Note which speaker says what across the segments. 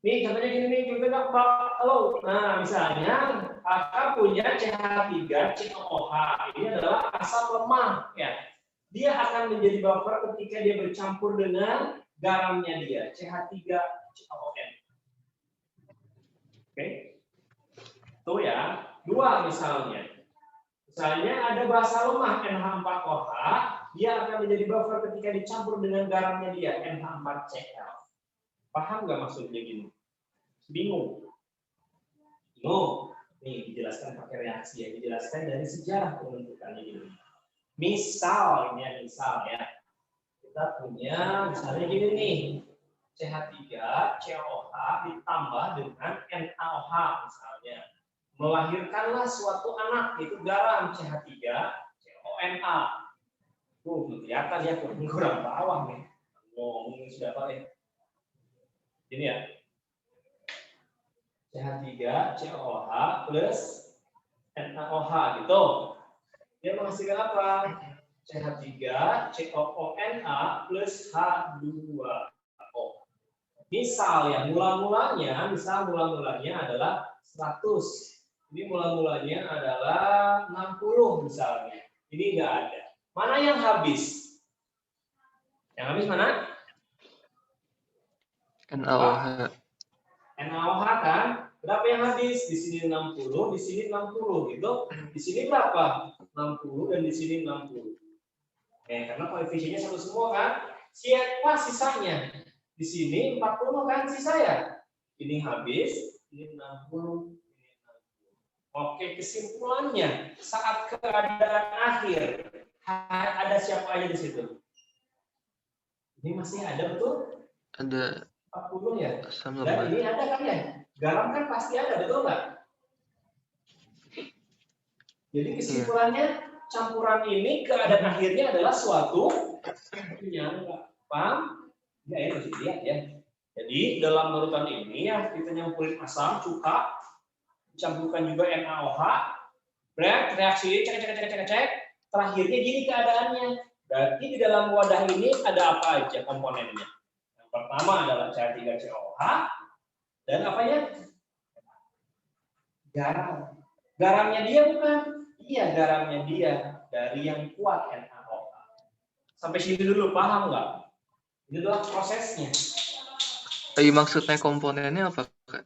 Speaker 1: Nih contohnya gini nih, kita kalau misalnya kakak punya CH3COOH, ini adalah asam lemah ya. Dia akan menjadi buffer ketika dia bercampur dengan garamnya dia, CH3CON. Oke. Tuh ya, dua misalnya. Misalnya ada basa lemah NH4OH, dia akan menjadi buffer ketika dicampur dengan garamnya dia, NH4Cl. Paham nggak maksudnya gini? Bingung? Bingung? Nih, dijelaskan pakai reaksi ya, dijelaskan dari sejarah pembentukannya gini. Misal ya, kita punya misalnya gini nih, CH3COOH ditambah dengan NaOH misalnya. Melahirkanlah suatu anak, yaitu garam CH3CONA. Kelihatan ya, kurang bawah nih. Ngomong sudah apa ya? Ini ya. CH3COOH plus NaOH gitu. Dia menghasilkan apa? CH3COONA plus H2O. Misal mula-mulanya adalah 100. Ini mula-mulanya adalah 60 misalnya. Ini enggak ada. Mana yang habis? Yang habis mana?
Speaker 2: NaOH.
Speaker 1: NaOH kan? Berapa yang habis? Di sini 60, di sini 60 gitu. Di sini berapa? 60 dan di sini 60. Karena koefisiennya sama semua kan? Siapa sisanya? Di sini 40 kan sisa ya? Ini habis, ini 60, ini 60. Oke, kesimpulannya saat keadaan akhir ada siapa aja di situ? Ini masih ada betul?
Speaker 2: Ada
Speaker 1: 40 ya?
Speaker 2: asam
Speaker 1: Dan
Speaker 2: lemah.
Speaker 1: ini ada kan ya? Garam kan pasti ada, betul nggak? Jadi kesimpulannya campuran ini keadaan akhirnya adalah suatu penyangga. Paham? Ya, masih lihat ya. Jadi dalam larutan ini ya kita nyampurin asam, cuka, campurkan juga NaOH, reaksi cek. Terakhirnya gini keadaannya. Berarti di dalam wadah ini ada apa aja komponennya? Yang pertama adalah CH3COOH dan apanya? Garam. Garamnya dia bukan? Iya, garamnya dia dari yang kuat NaOH. Sampai sini dulu paham nggak? Ini adalah prosesnya.
Speaker 2: Maksudnya komponennya apa, Kak?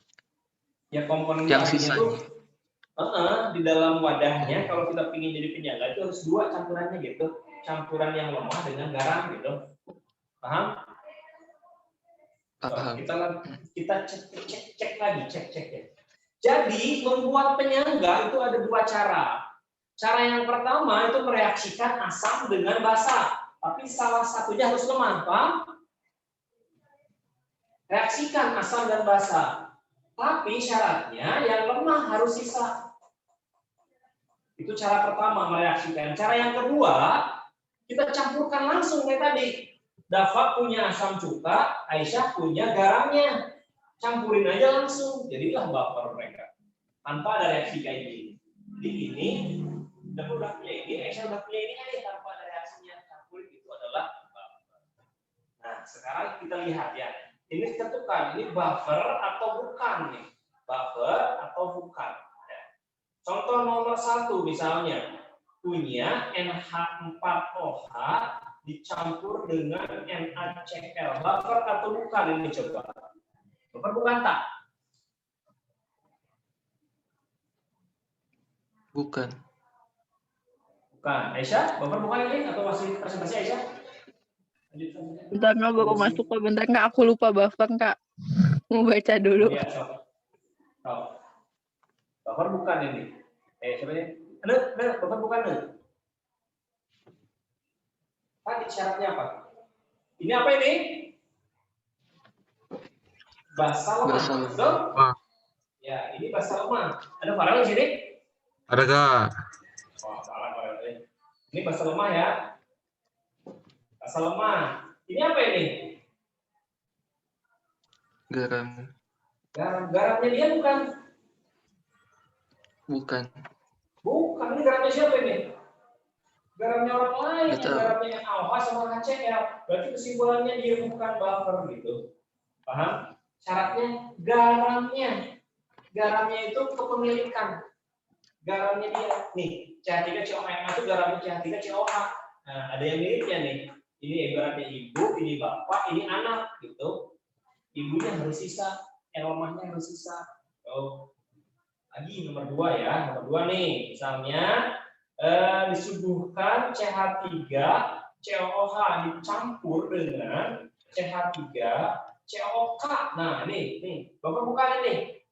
Speaker 1: Ya komponen
Speaker 2: yang
Speaker 1: tadinya
Speaker 2: sisanya
Speaker 1: itu di dalam wadahnya kalau kita ingin jadi penyangga itu harus dua campurannya gitu. Campuran yang lemah dengan garam gitu. Paham?
Speaker 2: Paham.
Speaker 1: Kita cek lagi ya. Jadi membuat penyangga itu ada dua cara. Cara yang pertama itu mereaksikan asam dengan basa. Tapi salah satunya harus lemah, paham? Reaksikan asam dan basa. Tapi syaratnya yang lemah harus sisa. Itu cara pertama mereaksikan. Cara yang kedua, kita campurkan langsung kayak tadi. Dafa punya asam cuka, Aisyah punya garamnya. Campurin aja langsung. Jadilah buffer mereka. Tanpa ada reaksi kayak gini. Jadi ini, Dafa udah punya ini, Aisyah udah punya ini aja tanpa ada reaksinya. Campurin itu adalah buffer. Nah, sekarang kita lihat ya. Ini tentukan, ini buffer atau bukan nih. Buffer atau bukan. Contoh nomor 1 misalnya. Punya NH4OH dicampur dengan NaCl. Buffer atau bukan ini coba. Buffer bukan tak?
Speaker 2: Bukan.
Speaker 1: Bukan. Aisyah, buffer bukan ini atau masih presentasi Aisyah?
Speaker 3: Bentar nggak baru masuk kok, bentar nggak aku lupa buffer Kak. Mau baca dulu.
Speaker 1: Iya, buffer bukan ini. Coba ya. Ada, buffer bukan nih. Tadi syaratnya apa? Ini apa ini? Basa lemah. Ya, ini basa lemah. Ada Farel di sini?
Speaker 4: Ada Kak.
Speaker 1: Oh, salah Farel. Ini basa lemah ya. Basa lemah. Ini apa ini?
Speaker 2: Garam.
Speaker 1: Garamnya dia bukan?
Speaker 2: Bukan.
Speaker 1: Bukan, ini garamnya siapa ini? Garamnya orang lain, garamnya NaOH sama HCl. Berarti kesimpulannya dia bukan buffer gitu. Paham? Syaratnya garamnya. Garamnya itu kepemilikan. Garamnya dia. Nih, CH3COH itu garamnya CH3COH. Nah, ada yang miripnya nih. Ini ibaratnya ibu, ini bapak, ini anak gitu. Ibunya harus sisa, yang lemahnya harus sisa. Oh. Lagi nomor 2 ya. Nomor 2 nih, misalnya disuguhkan CH3COOH dicampur dengan CH3COOK. Nah, nih, Bapak buka nih.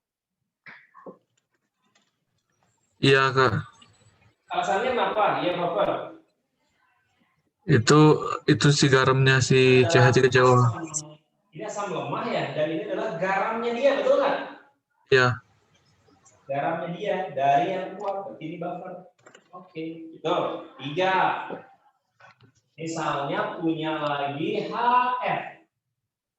Speaker 4: Iya, Kak.
Speaker 1: Alasannya apa? Iya, Bapak.
Speaker 4: Itu si garamnya si CH3COOH.
Speaker 1: Ini asam lemah ya, dan ini adalah garamnya dia, betul kan?
Speaker 4: Iya.
Speaker 1: Garamnya dia dari yang kuat, berarti ini buffer. Oke, gitu. 3. Misalnya punya lagi HF.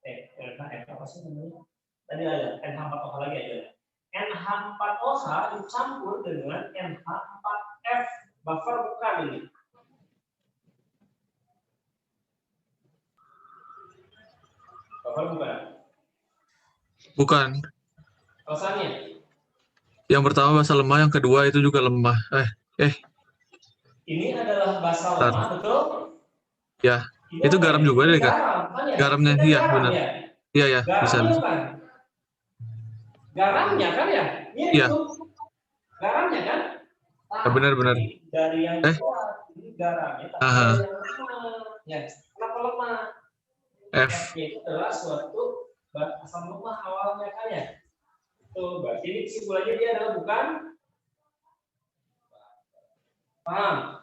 Speaker 1: HF apa sih namanya? Tadi ada NH4OH lagi aja. NH4OH dicampur dengan NH4F. Buffer bukan ini. Buffer bukan.
Speaker 4: Bukan.
Speaker 1: Alasannya?
Speaker 4: Yang pertama basa lemah, yang kedua itu juga lemah.
Speaker 1: Ini adalah basa lemah, betul?
Speaker 4: Ya, itu garam juga deh, Kak.
Speaker 1: Garam, kan ya?
Speaker 4: Garamnya,
Speaker 1: Ini
Speaker 4: iya,
Speaker 1: garam,
Speaker 4: benar.
Speaker 1: ya?
Speaker 4: Iya, bisa.
Speaker 1: Garamnya kan? Garamnya kan ya?
Speaker 4: Iya.
Speaker 1: Garamnya kan?
Speaker 4: Ya, benar.
Speaker 1: Dari yang kuat, ini garamnya, tapi dari yang lemah. Ya, kenapa lemah?
Speaker 4: F.
Speaker 1: F itu adalah suatu asam lemah awalnya kan ya? Tuh, berarti ini kesimpulannya dia adalah bukan. Paham?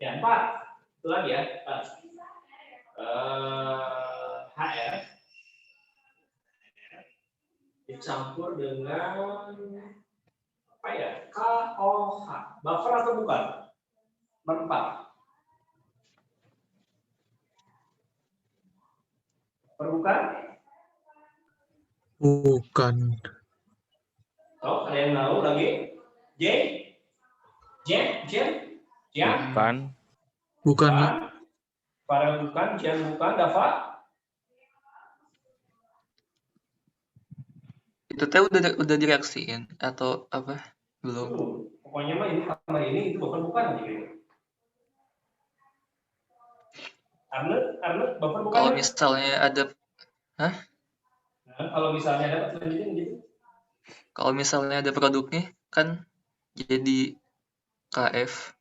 Speaker 1: Ya, 4. Itu lagi ya. HR dicampur dengan apa ya? KOH. Buffer atau bukan? Nomor 4. Bukan?
Speaker 4: Bukan.
Speaker 1: Oh, ada yang tahu lagi? J?
Speaker 4: Bukan.
Speaker 1: Farel bukan, Jian bukan, Dava?
Speaker 2: Itu teh udah direaksiin atau apa? Belum.
Speaker 1: Pokoknya mah ini sama ini itu bukan gitu. Arne, Bapak bukan.
Speaker 2: Kalau misalnya ada
Speaker 1: Nah, kalau misalnya ada lanjutin gitu.
Speaker 2: Kalau misalnya ada produknya kan jadi KF.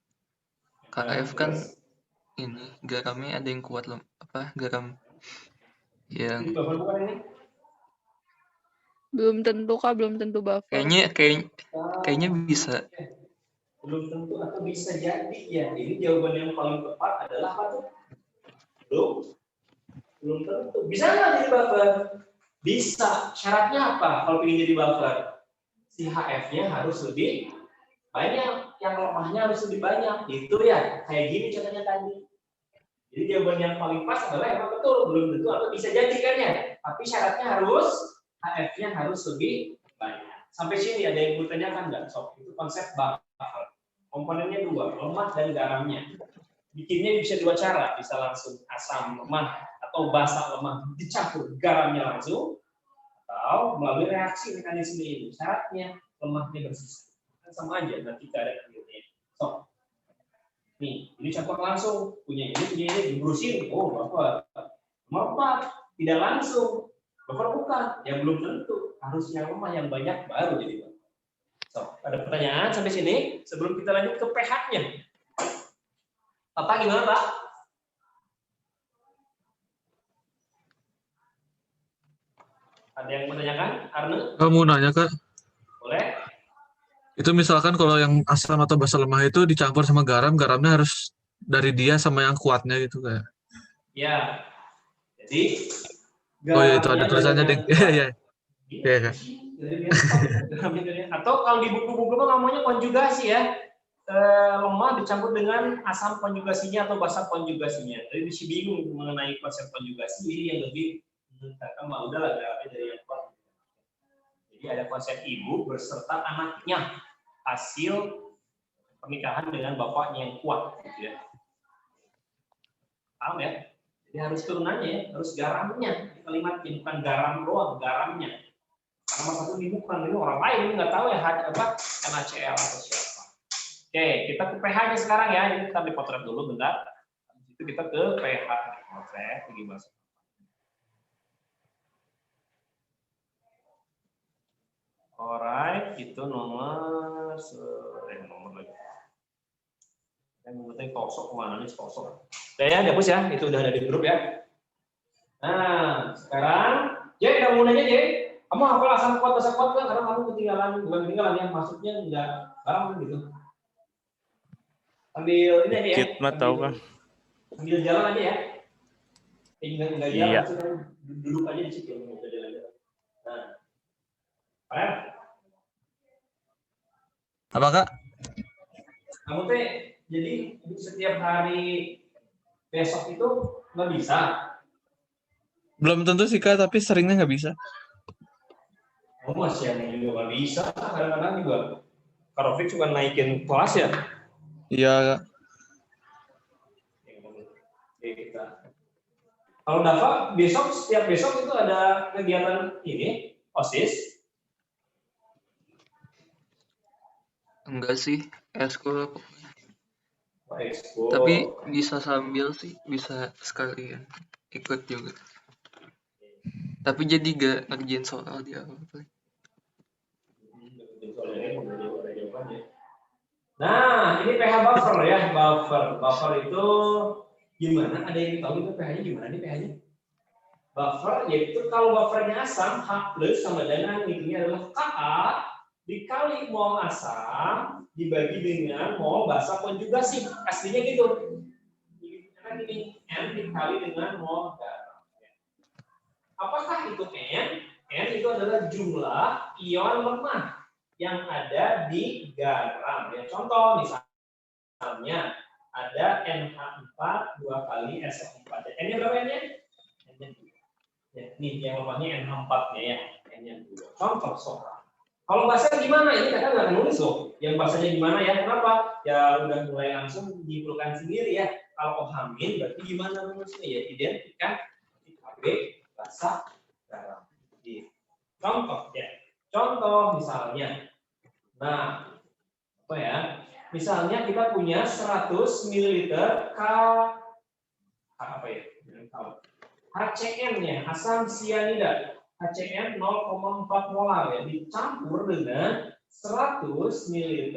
Speaker 2: KF kan ini garamnya ada yang kuat loh, garam yang
Speaker 1: Jadi Bapak bukan ini.
Speaker 3: Belum tentu Kak, belum tentu buffer.
Speaker 2: Kayaknya bisa.
Speaker 1: Belum tentu atau bisa jadi ya. Ini jawaban yang paling tepat adalah apa tuh? Belum tentu. Bisa nggak jadi buffer? Bisa. Syaratnya apa kalau ingin jadi buffer? Si HF-nya harus lebih banyak, yang lemahnya harus lebih banyak. Itu ya, kayak gini contohnya tadi. Jadi jawaban yang paling pas adalah emang betul, belum tentu atau bisa jadi kan ya. Tapi syaratnya harus HF-nya harus lebih banyak. Sampai sini ada yang bertanyakan nggak? Sob, itu konsep buffer. Komponennya 2, lemah dan garamnya. Bikinnya bisa 2 cara, bisa langsung asam lemah atau basa lemah dicampur garamnya langsung, atau melalui reaksi mekanisme ini. Syaratnya lemahnya bersisa. Kan sama aja, nanti kita ada akhirnya. So, nih, ini campur langsung, punya ini dibrusin. Oh, buffer. Nomor 4, tidak langsung. Buffer bukan, ya belum tentu. Harus yang lemah yang banyak baru jadi buffer. So, ada pertanyaan sampai sini? Sebelum kita lanjut ke pH-nya. Bapak gimana, Pak? Ada yang menanyakan, Arne?
Speaker 4: Kamu nanya, Kak?
Speaker 1: Boleh?
Speaker 4: Itu misalkan kalau yang asam atau basa lemah itu dicampur sama garam, garamnya harus dari dia sama yang kuatnya gitu kayak.
Speaker 1: Ya. Jadi
Speaker 4: Oh ya, itu ada tulisannya, Ding. Iya, Kak.
Speaker 1: Atau kalau di buku-buku namanya konjugasi ya. Lemah dicampur dengan asam konjugasinya atau basa konjugasinya. Jadi masih bingung mengenai konsep konjugasi, ini yang lebih kata mah udahlah dari yang kuat. Jadi ada konsep ibu berserta anaknya hasil pernikahan dengan bapaknya yang kuat, gitu ya. Paham ya? Jadi harus turunannya ya, harus garamnya. Kalimat ini bukan garam doang, garamnya. Karena nomor satu ini bukan, ini orang lain, ini nggak tahu ya apa NaCl atau siapa. Oke, kita ke pH-nya sekarang ya. Ini kita dipotret dulu bentar. Habis itu kita ke pH. Potret, pergi bahasa. Alright, itu nomor lagi. Yang penting kosong kemana nih kosong. Oke ya, dihapus ya. Itu udah ada di grup ya. Nah, sekarang J, udah mulainya J. Kamu hafal asam kuat basa kuat kan? Karena kamu bukan ketinggalan ya. Maksudnya enggak barang gitu. Ambil ini aja ya.
Speaker 5: Dikit mah tahu kan.
Speaker 1: Sambil jalan aja ya. Enggak jalan,
Speaker 5: Iya.
Speaker 1: duduk aja di situ. Nah, Pak,
Speaker 4: Apa Kak?
Speaker 1: kamu teh jadi setiap hari besok itu nggak bisa.
Speaker 4: Belum tentu sih Kak, tapi seringnya nggak bisa.
Speaker 1: Oh, masih yang juga nggak bisa. Kadang-kadang juga Karofik juga naikin kelas ya.
Speaker 4: Iya Kak.
Speaker 1: Kalau Dava besok setiap besok itu ada kegiatan ini OSIS.
Speaker 2: Enggak sih, eskul pokoknya.
Speaker 1: Ekskul.
Speaker 2: Tapi bisa sambil sih, bisa sekalian ikut juga. Tapi jadi gak ngerjain soal di awal.
Speaker 1: Nah, ini pH buffer ya, buffer itu gimana? Ada yang tahu itu pH-nya gimana nih pH-nya? Buffer yaitu kalau buffernya asam H+ sama dengan ini adalah Ka dikali mol asam dibagi dengan mol basa konjugasi. Aslinya gitu. Karena ini N dikali dengan mol garam. Apakah itu N? N itu adalah jumlah ion lemah yang ada di garam. Ya, contoh misalnya ada NH4 2 kali SO4. N-nya berapa N-nya? N-nya 2. Ya, nih yang lemahnya NH4-nya ya. N-nya 2. Contoh soal. Kalau bahasa gimana? Ini kadang nggak nulis loh. Yang bahasanya gimana ya? Kenapa? Ya udah mulai langsung dipulkan sendiri ya. Kalau hamil berarti gimana rumusnya? Ya identikan KB bahasa garam. Contoh ya. Contoh misalnya. Nah, apa ya? Misalnya kita punya 100 ml apa ya? HCN-nya, asam sianida. HCN 0,4 molar ya, dicampur dengan 100 ml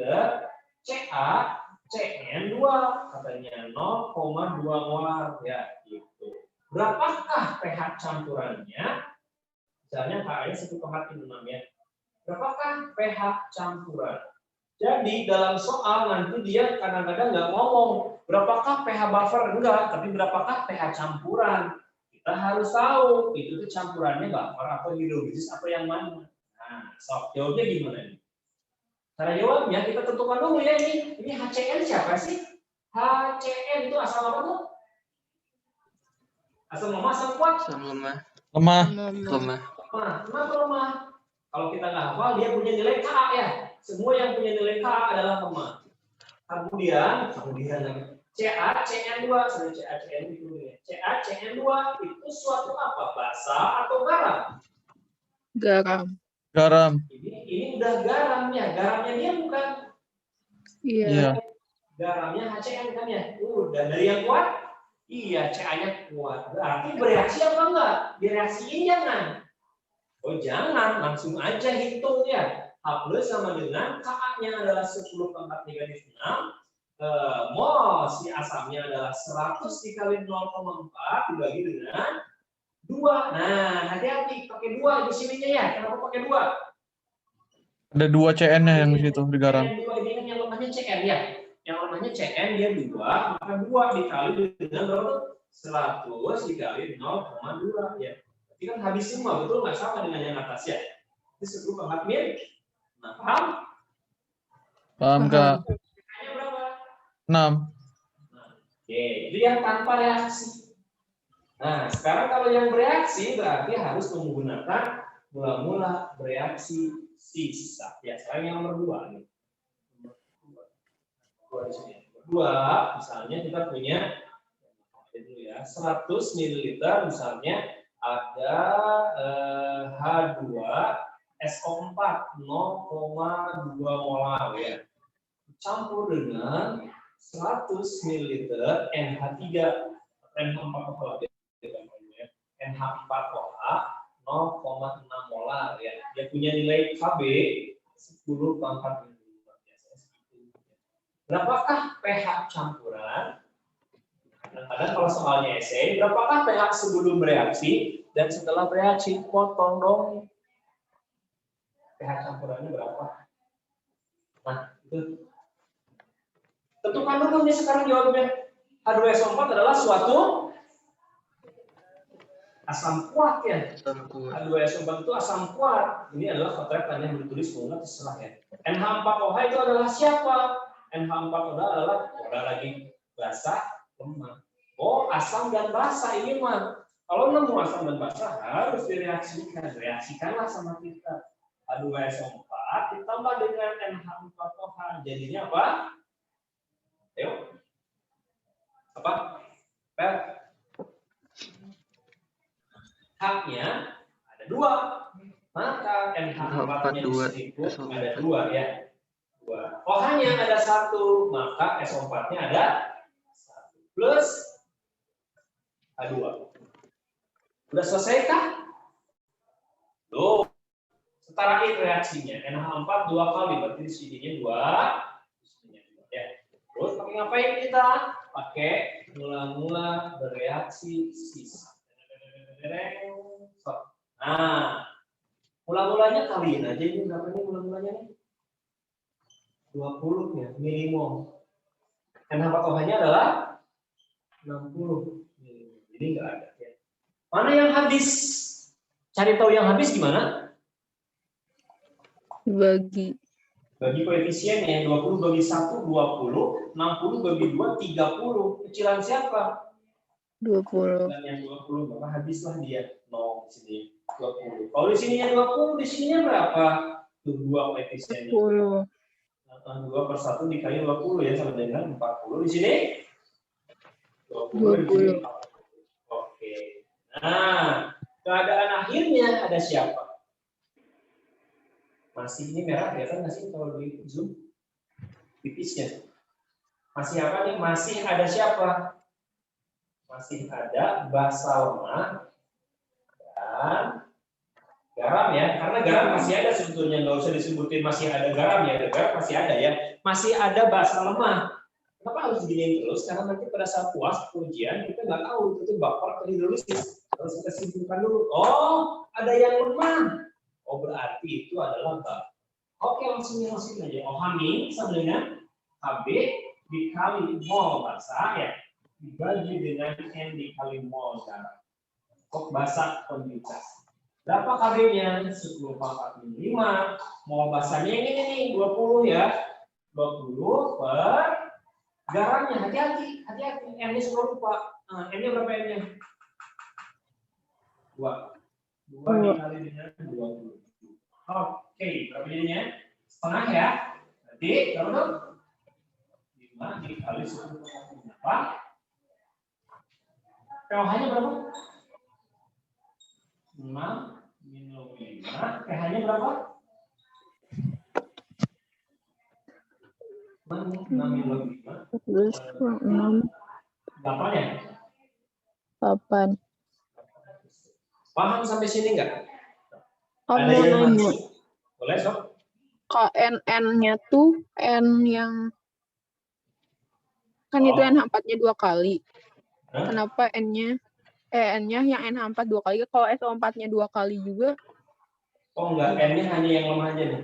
Speaker 1: CaCN2 katanya 0,2 molar ya gitu. Berapakah pH campurannya? Misalnya pH-nya 1,6 ya. Berapakah pH campuran? Jadi dalam soal nanti dia kadang-kadang nggak ngomong berapakah pH buffer, enggak, tapi berapakah pH campuran. Kita harus tahu itu tuh campurannya buffer atau hidrolisis atau yang mana. Nah, jawabnya gimana nih? Cara jawabnya kita tentukan dulu ya ini. Ini HCN siapa sih? HCN itu asal apa tuh? Asal lemah, asal kuat?
Speaker 2: Asam lemah.
Speaker 4: Lemah.
Speaker 2: Lemah.
Speaker 1: Nah, kenapa lemah? Kalau kita nggak hafal, dia punya nilai Ka ya. Semua yang punya nilai Ka adalah lemah. Kemudian CaCN2, sorry CaCN itu ya. CaCN2 itu suatu apa? Basa atau garam?
Speaker 3: Garam.
Speaker 4: Garam.
Speaker 1: Ini udah garamnya. Garamnya dia bukan.
Speaker 3: Iya.
Speaker 1: Garamnya HCN kan ya. Dan dari yang kuat? Iya, CA-nya kuat. Berarti bereaksi apa enggak? Direaksiin jangan. Oh jangan, langsung aja hitung ya. H+ sama dengan Ka-nya adalah 10 pangkat negatif 6. Mol si asamnya adalah 100 dikali 0,4 dibagi dengan 2. Nah, hati-hati pakai 2 di sininya ya. Kenapa pakai 2?
Speaker 4: Ada 2 CN-nya yang di situ di garam.
Speaker 1: Ini kan yang lemahnya CN ya. Yang lemahnya CN dia 2, maka 2 dikali dengan berapa? 100 dikali 0,2 ya. Berarti kan habis semua, betul nggak sama dengan yang atas ya. Ini 10 pangkat min. Nah, paham?
Speaker 4: Paham Kak?
Speaker 1: CN-nya berapa?
Speaker 4: 6.
Speaker 1: Nah, oke, itu yang tanpa reaksi. Nah, sekarang kalau yang bereaksi berarti harus menggunakan mula-mula bereaksi sisa. Ya, sekarang yang nomor 2 nih. Nomor 2 di sini. Nomor 2, misalnya kita punya Itu ya, 100 ml misalnya ada H2SO4 0,2 molar ya. Campur dengan 100 ml NH3 NH4OH NH4OH 0,6 molar ya. Dia punya nilai Kb 10/4 ml. Berapakah pH campuran? Kadang-kadang kalau soalnya esai, berapakah pH sebelum bereaksi dan setelah bereaksi? Potong dong. pH campurannya berapa? Nah, itu. Tentukan dulu nih sekarang jawabnya. H2SO4 adalah suatu asam kuat ya. H2SO4 itu asam kuat. Ini adalah potret yang ditulis bunga terserah ya. NH4OH itu adalah siapa? NH4OH adalah lagi basah, lemah. Oh, asam dan basah ini mah. Kalau nemu asam dan basah harus direaksikan. Reaksikanlah sama kita. H2SO4 ditambah dengan NH4OH. Jadinya apa? Ayo. Apa? Per. H-nya ada 2. Maka NH4-nya disebut ada 2 ya. 2. OH-nya ada 1, maka SO4-nya ada 1 plus H2. Udah selesai kah? Loh. Setarain reaksinya. NH4 2 kali, berarti di sininya 2, di sininya 2 ya. Terus pakai ngapain kita? Pakai mula-mula bereaksi sisa. Nah, mula-mulanya kaliin aja ini berapa nih mula-mulanya nih? 20 ya, milimol. NH4OH-nya adalah 60 milimol. Jadi enggak ada ya. Mana yang habis? Cari tahu yang habis gimana?
Speaker 3: Bagi
Speaker 1: Koefisiennya 20 bagi 1 20, 60 bagi 2 30. Kecilan siapa?
Speaker 3: 20.
Speaker 1: Dan yang 20 maka habislah dia 0 di sini 20. Kalau di sininya 20, di sininya berapa? Tuh 2 koefisiennya.
Speaker 3: 10.
Speaker 1: 2 per 1 dikali 20 ya sama dengan 40. Di sini 20.
Speaker 3: 20.
Speaker 1: Di sini 40. Oke. Nah, keadaan akhirnya ada siapa? Masih ini merah kelihatan nggak sih kalau di zoom? Tipisnya. Masih apa nih? Masih ada siapa? Masih ada basa lemah dan garam ya. Karena garam masih ada sebetulnya, nggak usah disebutin masih ada garam ya. Garam masih ada ya. Masih ada basa lemah. Kenapa harus diginiin terus? Karena nanti pada saat puas ujian kita nggak tahu itu baper atau hidrolisis. Harus kita simpulkan dulu. Oh, ada yang lemah. Oh, berarti itu adalah bab. Oke, langsung aja. OH- sama dengan Hb dikali mol basah ya, dibagi dengan N dikali mol garam. Kok basah konditas. Berapa Kb-nya? 10/45. Mol basahnya ini nih 20 ya. 20 per garamnya. Hati-hati. N-nya suka lupa. Nah, N-nya berapa N-nya? 2 dikali dengan 20. Oke, berapa jadinya? Setengah ya. Berarti berapa dong? 5 dikali 10/8. pH-nya berapa? 6 minus 5. pH-nya berapa? 6 minus 5.
Speaker 3: Terus 6.
Speaker 1: 8 ya?
Speaker 3: 8.
Speaker 1: Paham sampai sini enggak?
Speaker 3: Kamu
Speaker 1: Ada yang
Speaker 3: nanya.
Speaker 1: masuk? Boleh, Sob?
Speaker 3: KNN-nya tuh N yang kan itu NH4-nya 2 kali.
Speaker 1: Hah?
Speaker 3: Kenapa N-nya yang NH4 2 kali? Kalau SO4-nya 2 kali juga.
Speaker 1: Oh enggak, N-nya hanya yang lemah aja nih.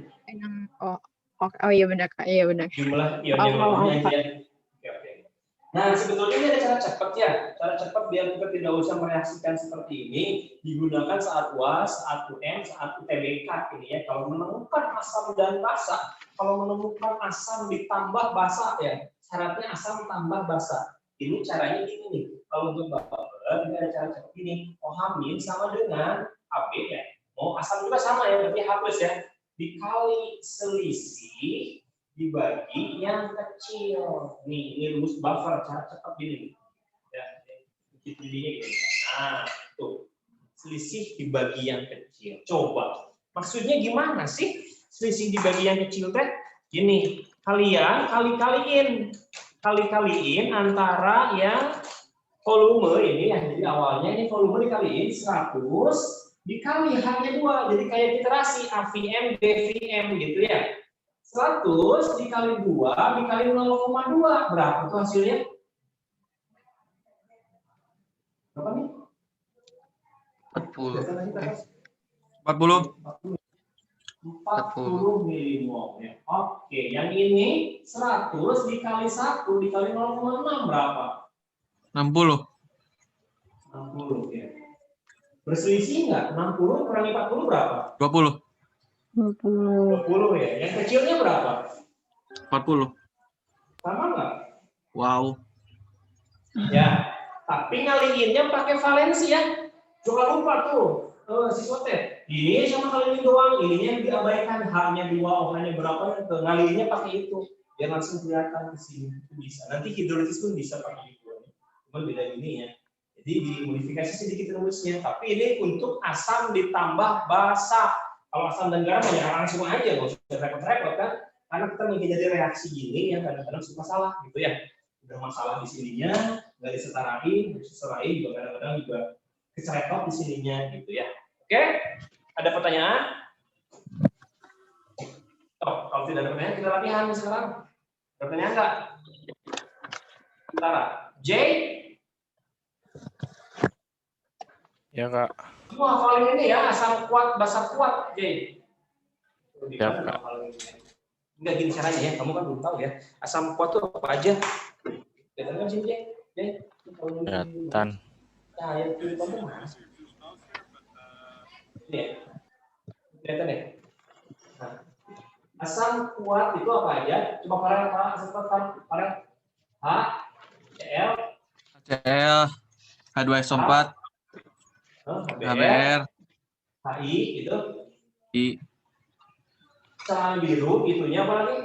Speaker 3: Oh iya benar Kak. Iya benar.
Speaker 1: Jumlah ion yang lemahnya aja. Oke. Nah, sebetulnya ini ada cara cepat ya. Cara cepat biar kita tidak usah mereaksikan seperti ini. Digunakan saat UAS, saat UN, saat UTBK ini ya. Kalau menemukan asam dan basa, kalau menemukan asam ditambah basa ya, syaratnya asam tambah basa. Ini caranya gini nih. Kalau untuk Bapak, ini ada cara cepat gini. OH- sama dengan Hb ya. Mau asam juga sama ya, berarti H+ ya. Dikali selisih dibagi yang kecil. Nih, ini rumus buffer, cara cepat gini. Ya. Jadinya gini. Nah, tuh. Selisih di bagian kecil. Coba. Maksudnya gimana sih selisih di bagian kecil teh? Gini, kalian kali-kaliin antara yang volume ini yang jadi awalnya ini volume dikaliin 100 dikali hanya 2. Jadi kayak literasi AVM BVM gitu ya. 100 dikali 2 dikali 0,2 berapa tuh hasilnya? Berapa nih?
Speaker 2: 40.
Speaker 4: 40.
Speaker 1: 40 milimol ya. Oke, yang ini 100 dikali 1 dikali 0,6 berapa?
Speaker 4: 60.
Speaker 1: 60 ya. Berselisih nggak? 60 kurangi 40 berapa?
Speaker 4: 20.
Speaker 3: 20.
Speaker 1: 20 ya. Yang kecilnya berapa?
Speaker 4: 40.
Speaker 1: Sama nggak?
Speaker 4: Wow.
Speaker 1: Ya, tapi ngaliinnya pakai valensi ya. Jangan lupa tuh, siswa teh. Ini sama kali ini doang, ininya diabaikan, H-nya 2, OH-nya berapa, ngaliinnya pakai itu. Biar langsung kelihatan ke sini, itu bisa. Nanti hidrolisis pun bisa pakai itu. Cuma beda ini ya. Jadi dimodifikasi sedikit rumusnya, tapi ini untuk asam ditambah basa. Kalau asam dan garam ya langsung aja, nggak usah repot-repot kan. Karena kita menghindari reaksi gini yang kadang-kadang suka salah gitu ya. Udah masalah di sininya, nggak diseserain juga kadang-kadang juga kecerepot di sininya gitu ya. Oke, ada pertanyaan? Oh, kalau tidak ada pertanyaan kita latihan sekarang. Ada pertanyaan nggak? Sebentar. J?
Speaker 5: Ya Kak.
Speaker 1: Kamu hafalin ini ya, asam kuat, basa kuat, J.
Speaker 5: Ya Kak.
Speaker 1: Enggak gini caranya ya, kamu kan belum tahu ya. Asam kuat itu apa aja? Kelihatan kan sini, J?
Speaker 5: Kelihatan.
Speaker 1: Nah, yang pilih kamu mana? Ini ya. Kelihatan ya? Nah, asam kuat itu apa aja? Coba para asam kuat para H, Cl,
Speaker 4: HCl, H2SO4, HBr,
Speaker 1: HI itu.
Speaker 4: I.
Speaker 1: Celana biru itunya apa lagi?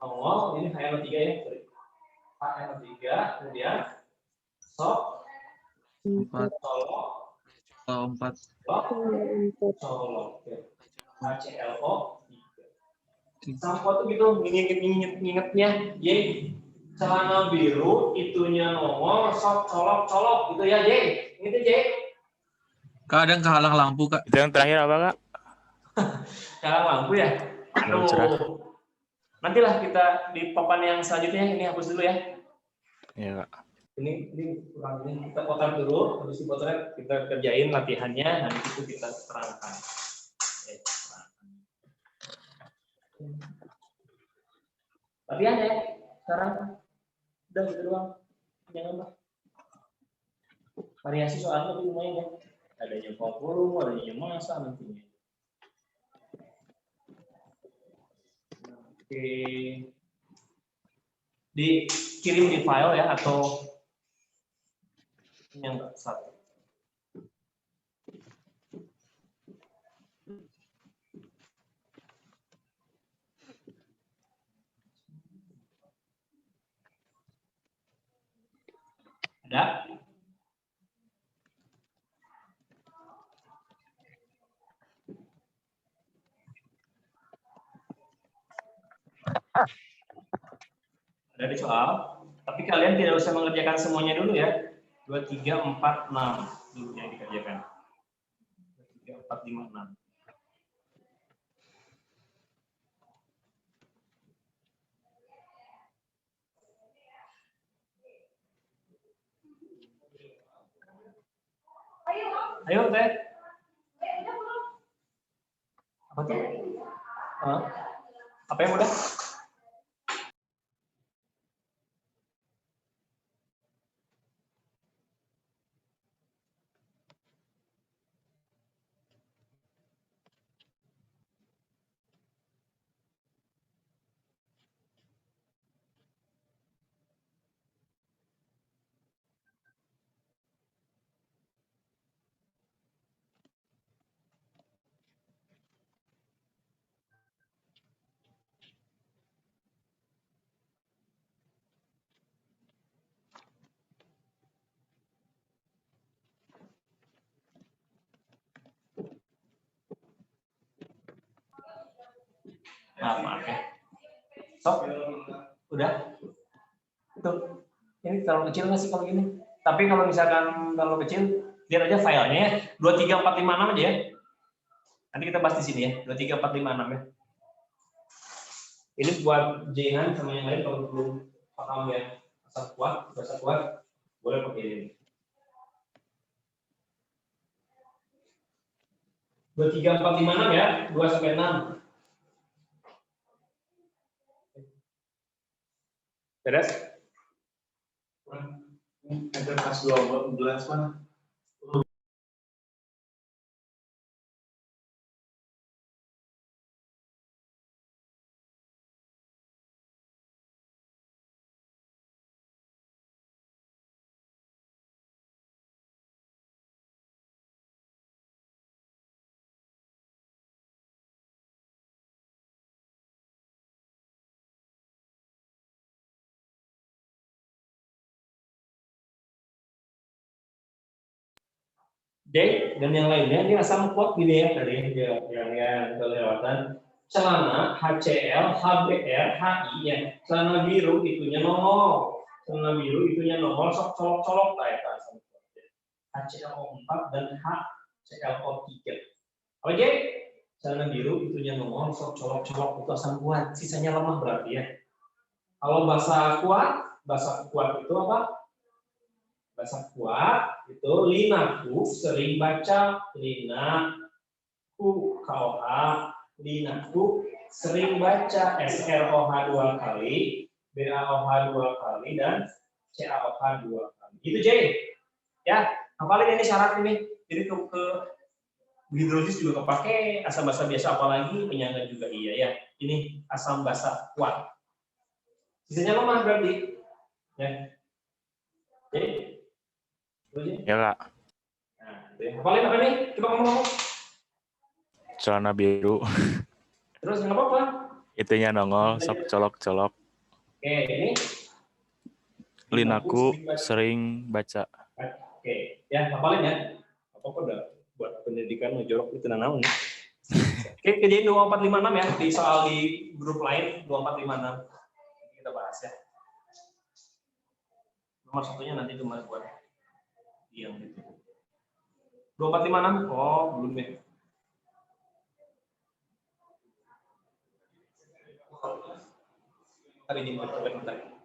Speaker 1: Oh, ini HNO3 ya. Sorry. HNO3, kemudian sok,
Speaker 4: 4,
Speaker 1: colok,
Speaker 4: 4.
Speaker 1: colok, HClO. Sampo tuh gitu, ngingetnya, J. Celana biru itunya nongol, sok, colok gitu ya, J. Gitu, J.
Speaker 4: Kadang kehalang lampu, Kak.
Speaker 5: Itu yang terakhir apa Kak?
Speaker 1: Sekarang lampu ya.
Speaker 5: Lampu cerah.
Speaker 1: Aduh. Nantilah kita di papan yang selanjutnya ini hapus dulu ya.
Speaker 5: Iya Kak.
Speaker 1: Ini kurang ini kita potong dulu, habis dipotong kita kerjain latihannya, nanti itu kita terangkan. Latihan ya, sekarang udah gitu doang. Jangan lupa. Variasi soalnya lebih lumayan ya. Adanya volume, adanya massa nantinya. Oke. Dikirim di file ya atau yang satu. Ada? Ada di soal, tapi kalian tidak usah mengerjakan semuanya dulu ya. 2, 3, 4, 6 dulu yang dikerjakan. 2, 3, 4, 5, 6. Ayo, Teh. Apa tuh? Apa yang udah? maaf ya. Sok, udah. Itu. Ini terlalu kecil nggak sih kalau gini? Tapi kalau misalkan terlalu kecil, lihat aja filenya ya. 23456 aja ya. Nanti kita bahas di sini ya. 23456 ya. Ini buat Jengan sama yang lain kalau belum paham ya. Asal kuat, boleh pakai ini. 23456 ya, 2 sampai 6. Beres? Ada pas 12 mana? D dan yang lainnya ini asam kuat gini ya tadi yang kelewatan celana HCl, HBr, HI ya celana biru itunya nongol sok colok-colok lah ya asam kuat HClO4 dan HClO3 apa J? Celana biru itunya nongol sok colok-colok itu asam kuat sisanya lemah berarti ya kalau bahasa kuat itu apa? Bahasa kuat itu linaku sering baca linaku KOH linaku sering baca SROH 2 kali BaOH 2 kali dan CaOH 2 kali itu J ya hafalin ini syarat ini jadi ke hidrolisis juga kepake asam basa biasa apalagi penyangga juga iya ya ini asam basa kuat sisanya lemah berarti ya jadi
Speaker 5: Ya Kak.
Speaker 1: nah, hafalin apa nih? Coba ngomong.
Speaker 5: Celana biru.
Speaker 1: Terus nggak apa-apa.
Speaker 5: Itunya nongol, sok colok-colok.
Speaker 1: Oke, ini.
Speaker 5: Linaku sering baca.
Speaker 1: Oke, ya hafalin ya. Apa-apa udah buat pendidikan ngejorok itu nanaun. Oke, kejadian 2456 ya di soal di grup lain 2456. Kita bahas ya. Nomor satunya nanti cuma buat yang itu. 2456. Oh, belum ya. Hari ini bentar.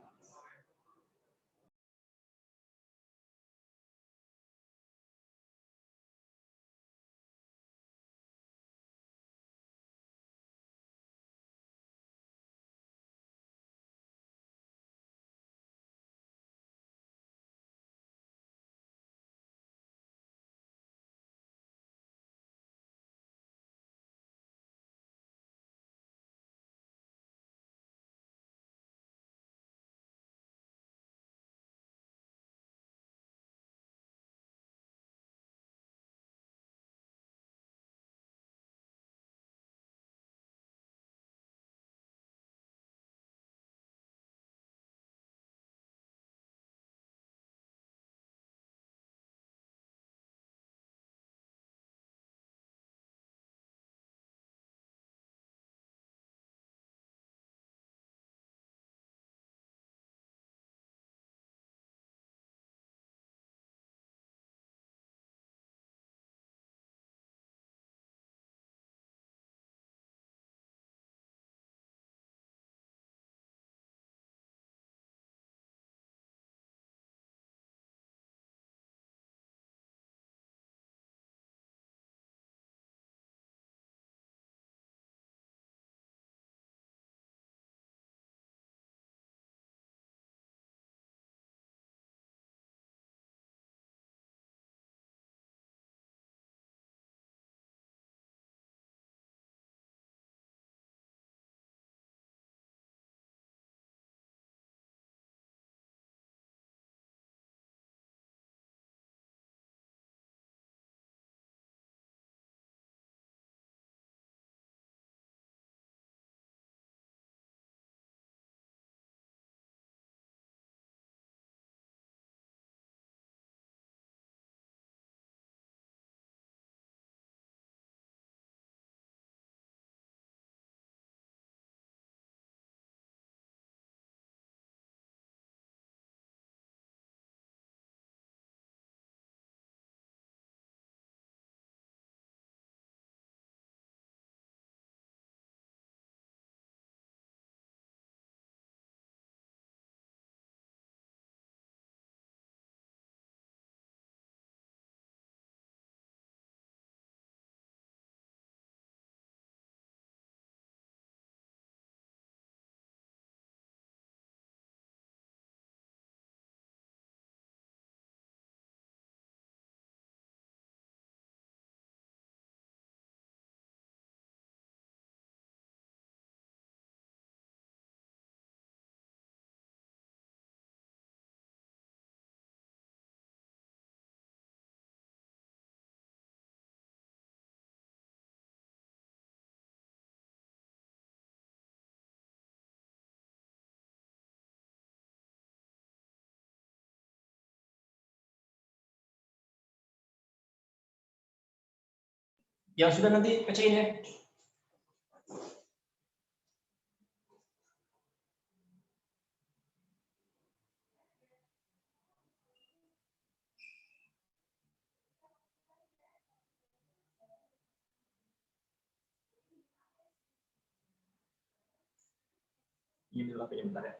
Speaker 1: Yang sudah nanti pecahin ya. Ini dulu HP-nya bentar ya.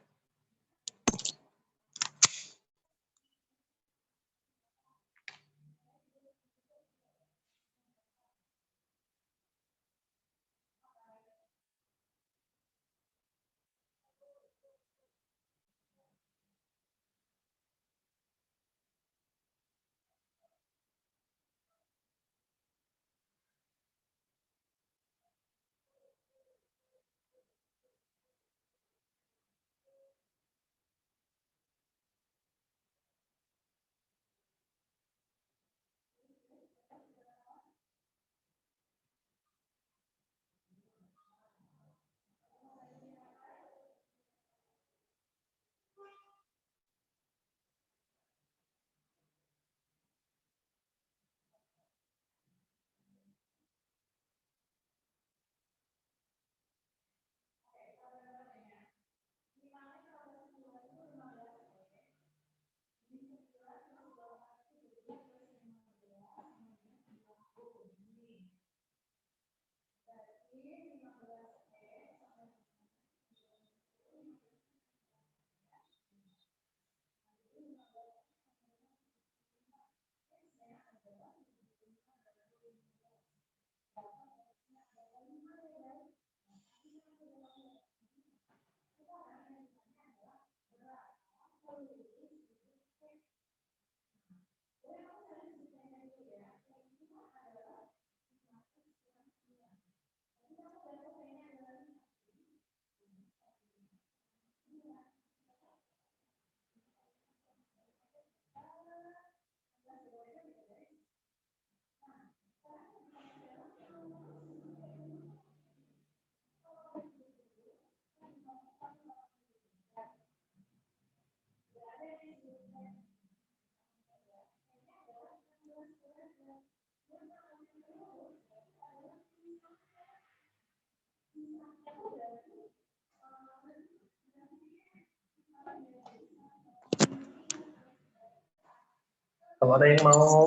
Speaker 1: Kalau ada yang mau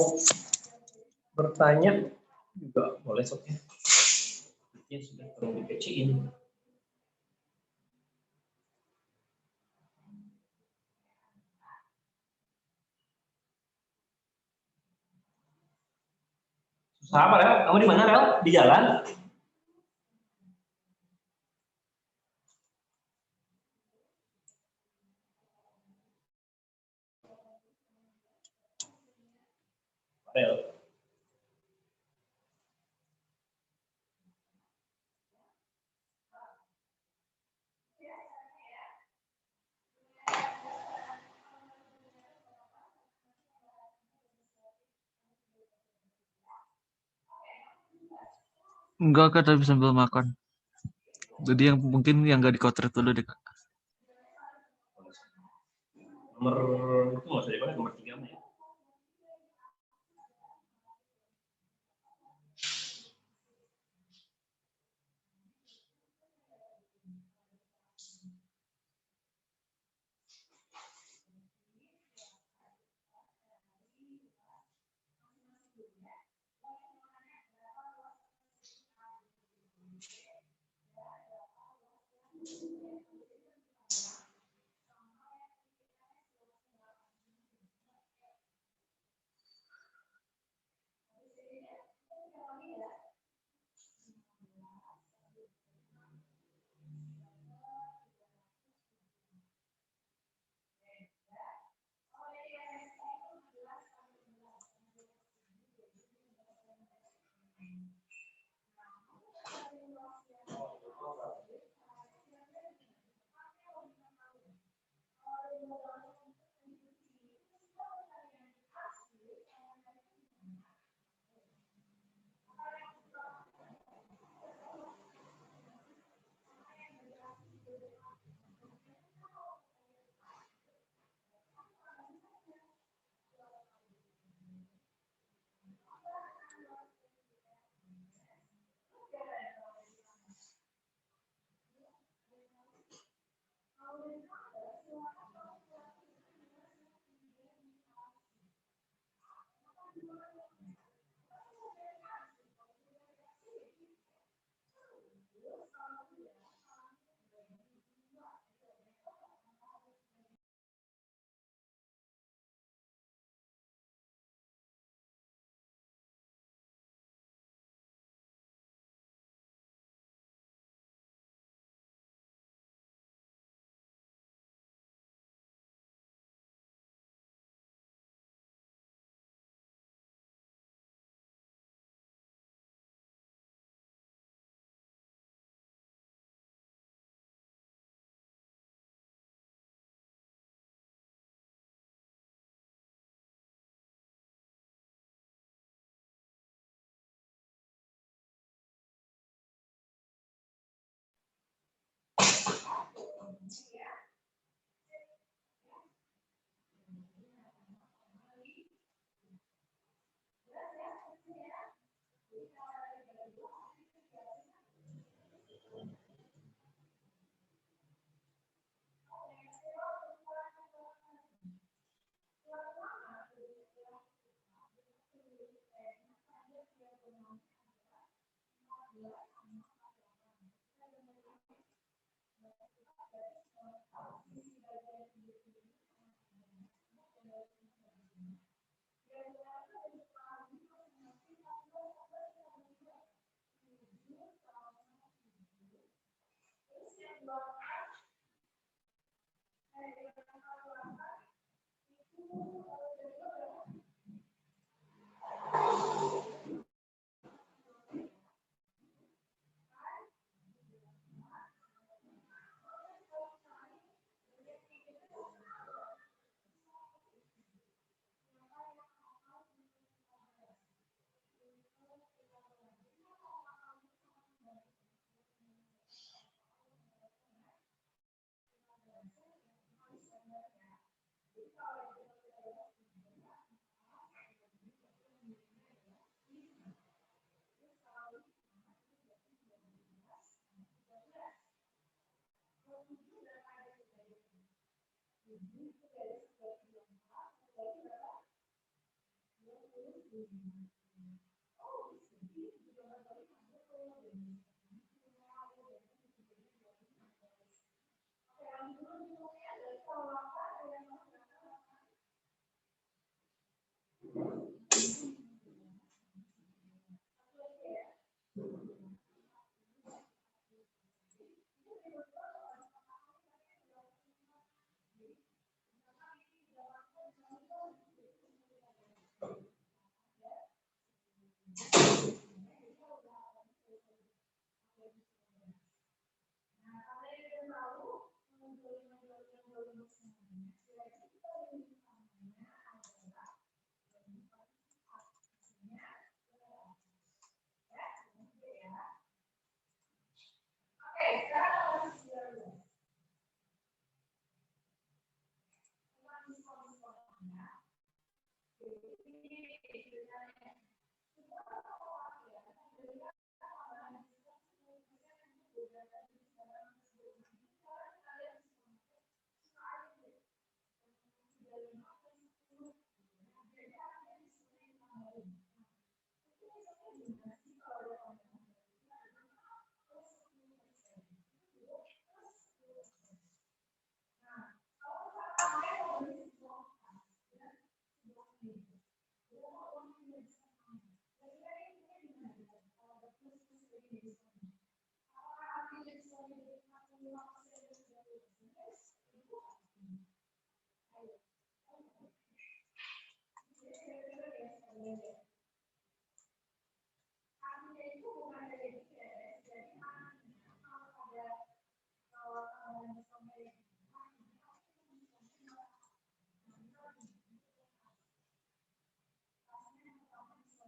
Speaker 1: bertanya juga boleh sok ya. Ya sudah perlu dipeciin. Susah apa, Rel? Kamu di mana, Rel? Di jalan? Rel.
Speaker 4: Enggak Kak, tapi sambil makan. Jadi yang mungkin yang nggak dikotret dulu deh Kak.
Speaker 1: Nomor itu nggak usah dipakai, nomor 3 ya.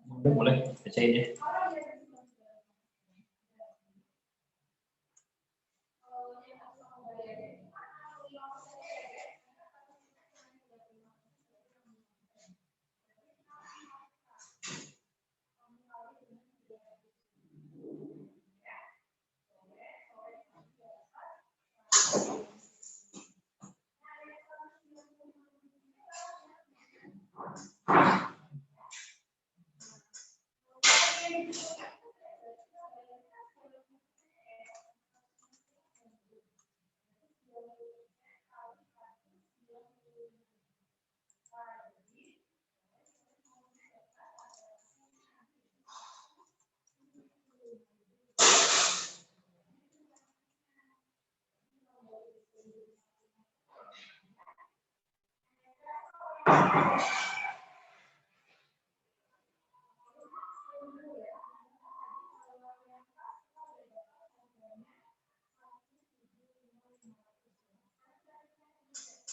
Speaker 1: Boleh bacain ya.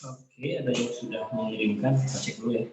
Speaker 1: Oke, ada yang sudah mengirimkan, kita cek dulu ya.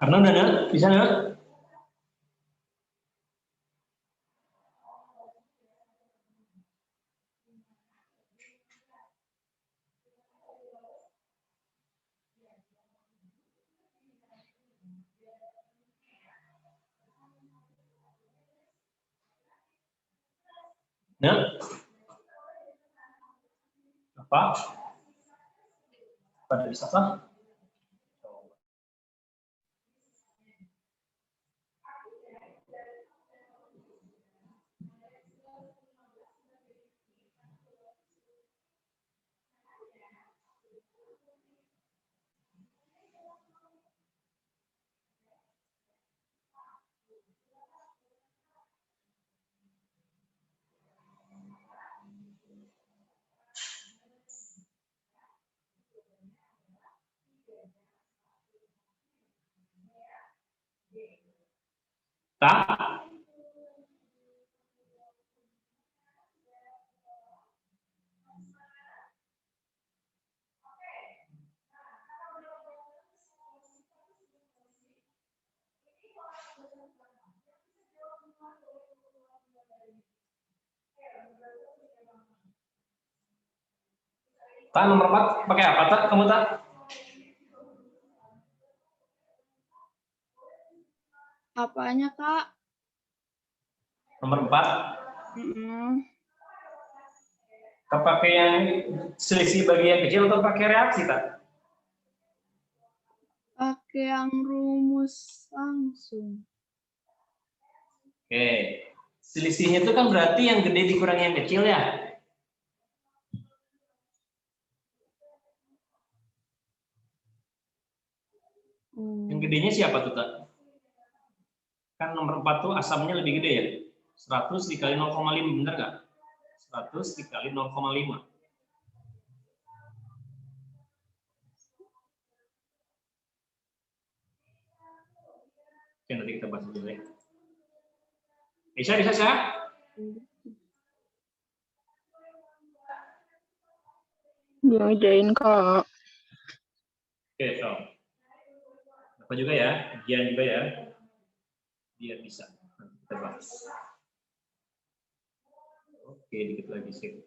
Speaker 1: Karena udah ada, bisa nggak? Nah, apa? Pada bisa kah? Tak? Tak nomor 4 pakai apa tak? Kamu tak?
Speaker 3: Apanya, Kak?
Speaker 1: Nomor 4. Kau pakai yang selisih bagian kecil atau pakai reaksi tak?
Speaker 3: Pakai yang rumus langsung.
Speaker 1: Oke. Selisihnya itu kan berarti yang gede dikurangi yang kecil ya? Yang gedenya siapa tuh, tak? Kan nomor 4 tuh asamnya lebih gede ya? 100 dikali 0,5, bener nggak? 100 dikali 0,5. Oke, nanti kita bahas dulu ya. Bisa, saya?
Speaker 3: Ngerjain, Kak.
Speaker 1: Oke, so. Apa juga ya? Ujian juga ya? Biar bisa. Nanti kita bahas. Oke, dikit lagi sih.